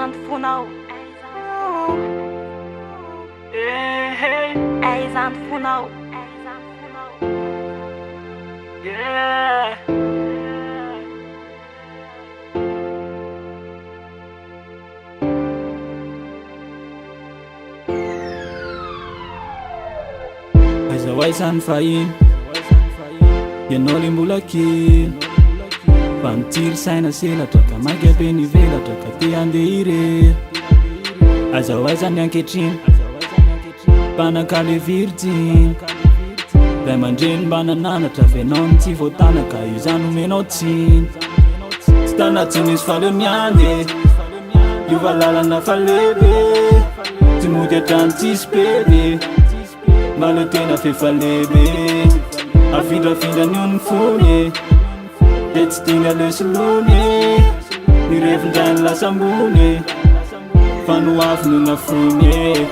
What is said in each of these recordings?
Aizan fonao. Aizan fonao. Yeah. Aizan fahiny ianao mbola kely fa mitiry saina selatra ka mainka apeny velatra ka te handeha irery. Aizan ankehitriny mpanakale virgin ray aman-dreny mba nananatra venao ny tsy voatana ka io zany omenao tsiny. Tsy tanatsy misy faleo miande io valalana falebe tsy mody hatrany tsisy pedy maleo tena fefalebe afindrafindra ny ony fony de tsy tina lesolony nirevindray lasa ambony fa no avy no nafony.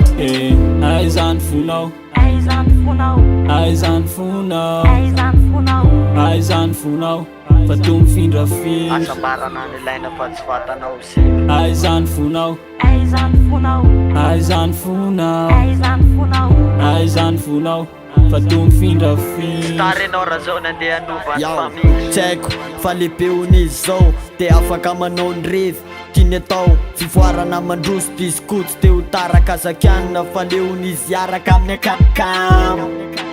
Aizan fonao. Aizan fonao. Aizan fonao. Aizan fonao. Aizan fonao fa to mifindrafindra Asambarana ny ilaina fa tsy vatanao se. Aizan fonao. Aizan fonao. Aizan fonao. Aizan fonao. Aizan fonao fa to mifindrafindra. Tarenao razao nandeha anova ny Yao, famille. tsy haiko fa lehibeon'izy zao de afaka manao ny revy tiany atao fivoarana mandroso dizy kotsy te ho taraka zakianina fa leon'izy araka amin'ny akakam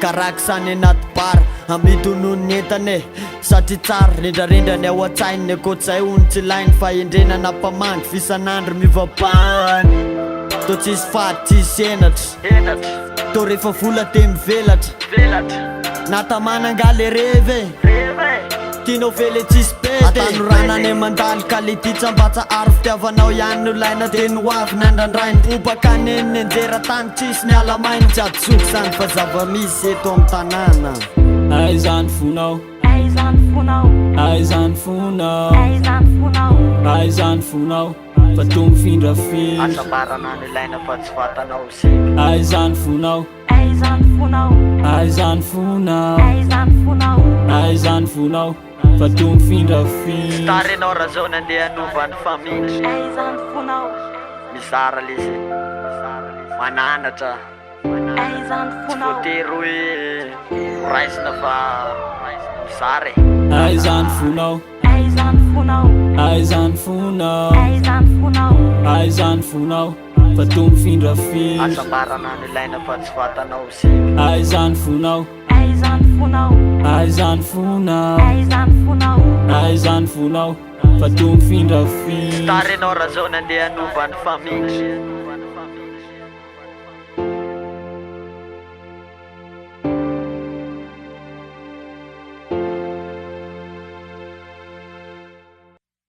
karaka sany anaty bara amidonono ny entany satria tsara rendrarendrany ao an-tsainy akoatzay hony tsy lainy fa endrenana mpamandry fisan'andro mivapahany to tsisy fady tsisy enatra to rehefa vola te mivelatra natamanangale revy tianao vele tsisy pety atanoranany mandaly ka le ty tsambatsa aro fitiavanao ihany no laina teny hoavy nandrandrainy obaka neniny anjera tany tsisy ny alamainy tsy adysoky zany fa zava-misy eto amin'ny tanàna. Aizan fonao. Aizan fonao. Aizan fonao. Aizan fonao. Aizan fonao fa to mifindrafindra Asambarana ny ilaina fa tsy vatanao se. Aizan fonao. Aizan fonao. Aizan fonao. Aizan fonao. Aizan fonao fa to mifindrafindra Tarenao razao nandeha anova ny famille. Aizan fonao. Mizara lizy mananatra Aizan fonao. voatery hoe raisina fa mizara e. Aizan fonao. Aizan fonao. Aizan fonao. Aizan fonao. Aizan fonao fa to mifindrafindra Asambarana ny ilaina fa tsy vatanao se. Aizan fonao. Aizan fonao. Aizan fonao. Aizan fonao. Aizan fonao fa to mifindrafindra Tarenao razao nandeha anova ny famille.